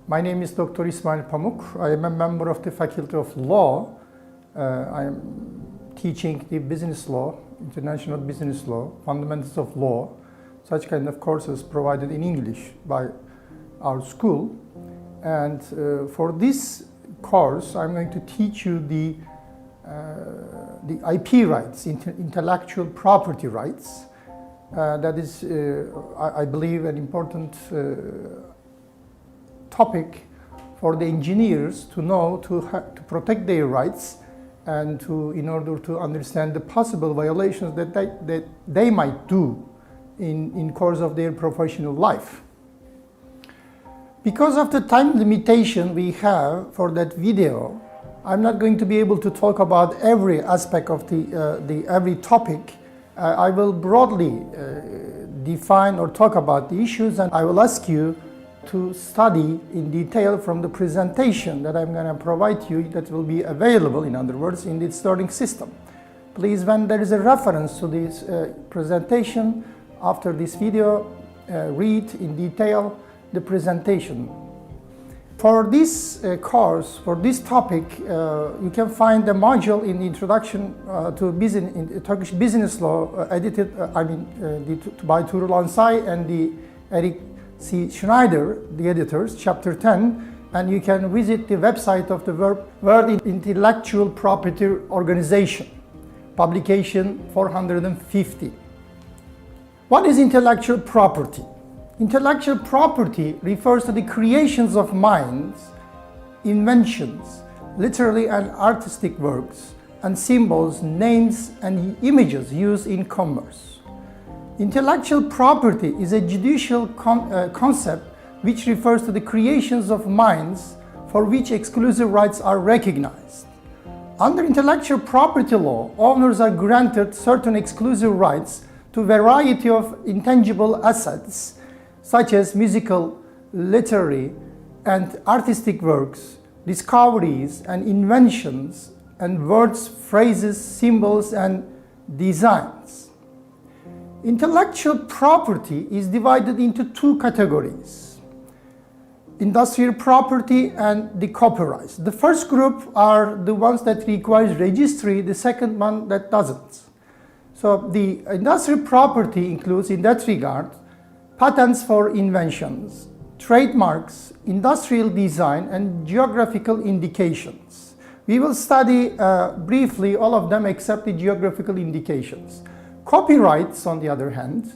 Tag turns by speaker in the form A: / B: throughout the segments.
A: My name is Dr. Ismail Pamuk. I am a member of the Faculty of Law. I am teaching the business law, international business law, fundamentals of law, such kind of courses provided in English by our school. And for this course, I'm going to teach you the IP rights, intellectual property rights. That is, I believe, an important topic for the engineers to know to protect their rights and in order to understand the possible violations that they might do in course of their professional life. Because of the time limitation we have for that video, I'm not going to be able to talk about every aspect of every topic. I will broadly define or talk about the issues, and I will ask you to study in detail from the presentation that I'm going to provide you, that will be available, in other words, in this learning system. Please, when there is a reference to this presentation after this video, read in detail the presentation. For this course, for this topic, you can find the module in the introduction to Turkish business law, edited by Tuğrul Ansay and Eric C. Schneider, the editors, chapter 10, and you can visit the website of the World Intellectual Property Organization, publication 450. What is intellectual property? Intellectual property refers to the creations of minds, inventions, literary and artistic works, and symbols, names, and images used in commerce. Intellectual property is a judicial concept which refers to the creations of minds for which exclusive rights are recognized. Under intellectual property law, owners are granted certain exclusive rights to a variety of intangible assets, such as musical, literary, and artistic works, discoveries and inventions, and words, phrases, symbols, and designs. Intellectual property is divided into two categories: industrial property and the copyrights. The first group are the ones that require registry, the second one that doesn't. So the industrial property includes, in that regard, patents for inventions, trademarks, industrial design, and geographical indications. We will study briefly all of them except the geographical indications. Copyrights, on the other hand,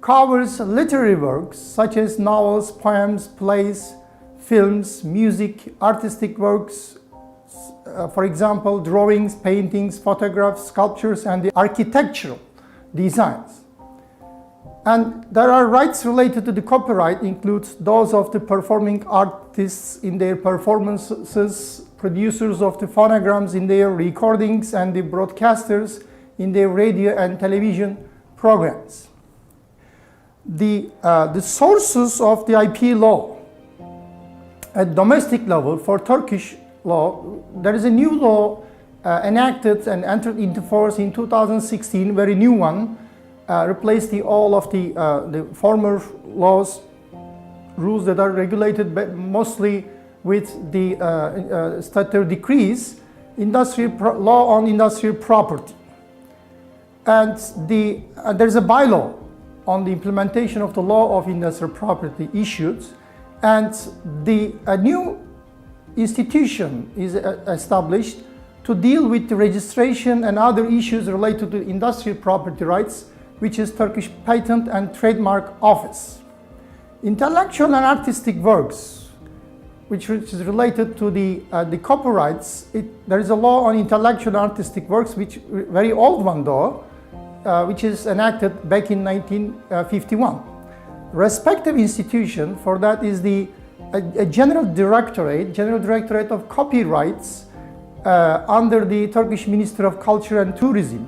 A: covers literary works such as novels, poems, plays, films, music, artistic works, for example, drawings, paintings, photographs, sculptures, and the architectural designs. And there are rights related to the copyright, includes those of the performing artists in their performances, producers of the phonograms in their recordings, and the broadcasters in their radio and television programs. The sources of the IP law at domestic level for Turkish law, there is a new law enacted and entered into force in 2016, very new one, replaced all of the former laws, rules that are regulated mostly with the statutory decrees, law on industrial property. And there's a bylaw on the implementation of the law of industrial property issued, and a new institution is established to deal with the registration and other issues related to industrial property rights, which is Turkish Patent and Trademark Office. Intellectual and artistic works, which is related to the copyrights, there is a law on intellectual and artistic works, which very old one though, which is enacted back in 1951. Respective institution for that is a General Directorate of Copyrights under the Turkish Ministry of Culture and Tourism.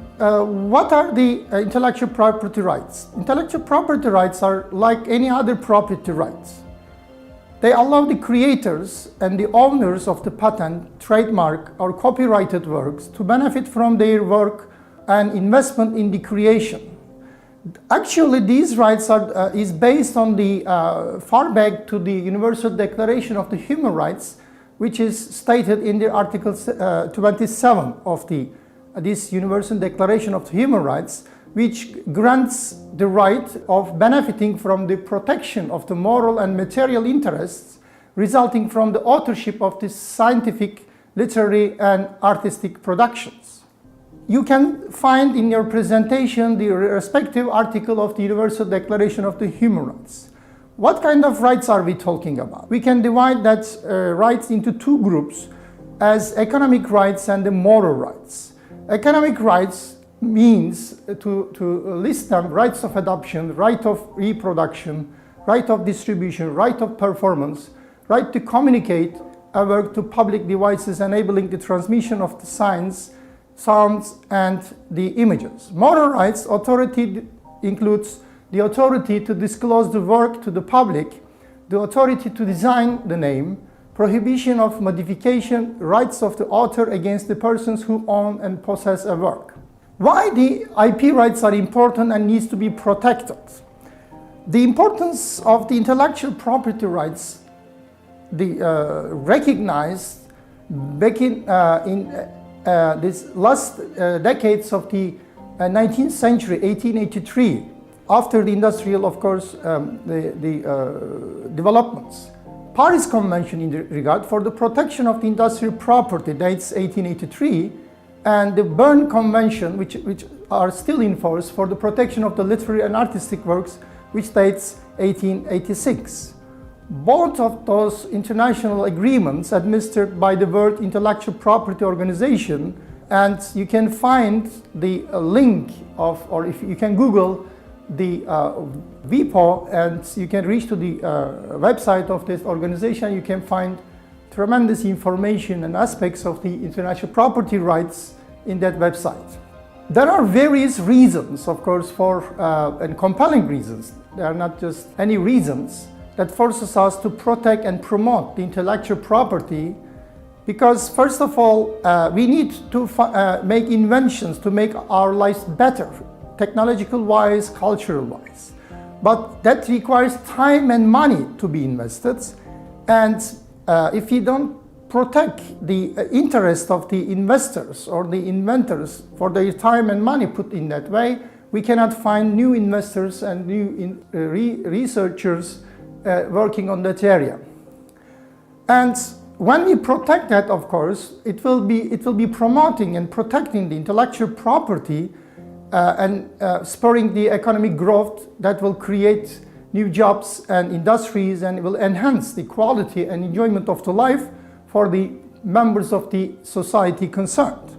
A: What are the intellectual property rights? Intellectual property rights are like any other property rights. They allow the creators and the owners of the patent, trademark, or copyrighted works to benefit from their work and investment in the creation. Actually, these rights is based on the far back to the Universal Declaration of the Human Rights, which is stated in the Article 27 of this Universal Declaration of the Human Rights, which grants the right of benefiting from the protection of the moral and material interests resulting from the authorship of the scientific, literary, and artistic productions. You can find in your presentation the respective article of the Universal Declaration of the Human Rights. What kind of rights are we talking about? We can divide that rights into two groups as economic rights and the moral rights. Economic rights means to list them: rights of adoption, right of reproduction, right of distribution, right of performance, right to communicate and work to public devices enabling the transmission of the signs, sounds, and the images. Moral rights authority includes the authority to disclose the work to the public, the authority to design the name, prohibition of modification, rights of the author against the persons who own and possess a work. Why the IP rights are important and needs to be protected? The importance of the intellectual property rights recognized back in these last decades of the 19th century, 1883, after the industrial, of course, developments. Paris Convention in the regard for the protection of the industrial property dates 1883, and the Berne Convention, which are still in force, for the protection of the literary and artistic works, which dates 1886. Both of those international agreements administered by the World Intellectual Property Organization, and you can find the link of, or if you can Google the WIPO, and you can reach to the website of this organization. You can find tremendous information and aspects of the intellectual property rights in that website. There are various reasons, of course, and compelling reasons. They are not just any reasons that forces us to protect and promote the intellectual property, because first of all, we need to make inventions to make our lives better, technological-wise, cultural-wise. But that requires time and money to be invested, and if we don't protect the interest of the investors or the inventors for their time and money put in that way, we cannot find new investors and new researchers working on that area. And when we protect that, of course, it will be promoting and protecting the intellectual property and spurring the economic growth that will create new jobs and industries, and will enhance the quality and enjoyment of the life for the members of the society concerned.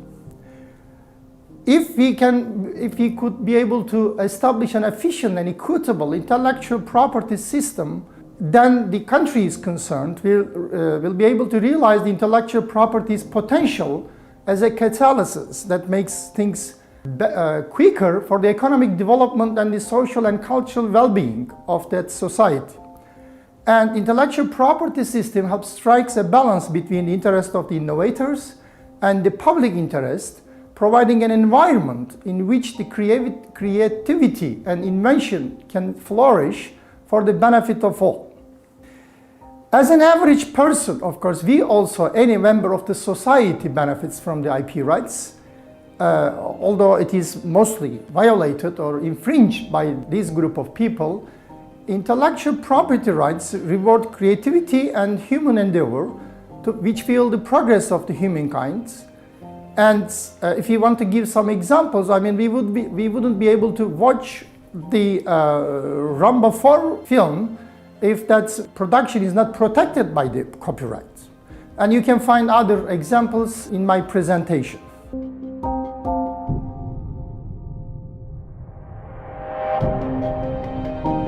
A: If we could be able to establish an efficient and equitable intellectual property system, then the country is concerned will be able to realize the intellectual property's potential as a catalyst that makes things quicker for the economic development and the social and cultural well-being of that society. And intellectual property system helps strike a balance between the interest of the innovators and the public interest, providing an environment in which the creativity and invention can flourish for the benefit of all. As an average person, of course, we also, any member of the society, benefits from the IP rights, although it is mostly violated or infringed by this group of people. Intellectual property rights reward creativity and human endeavor, which fuel the progress of the humankind. And if you want to give some examples, I mean, we wouldn't be able to watch the Rambo 4 film if that production is not protected by the copyright. And you can find other examples in my presentation.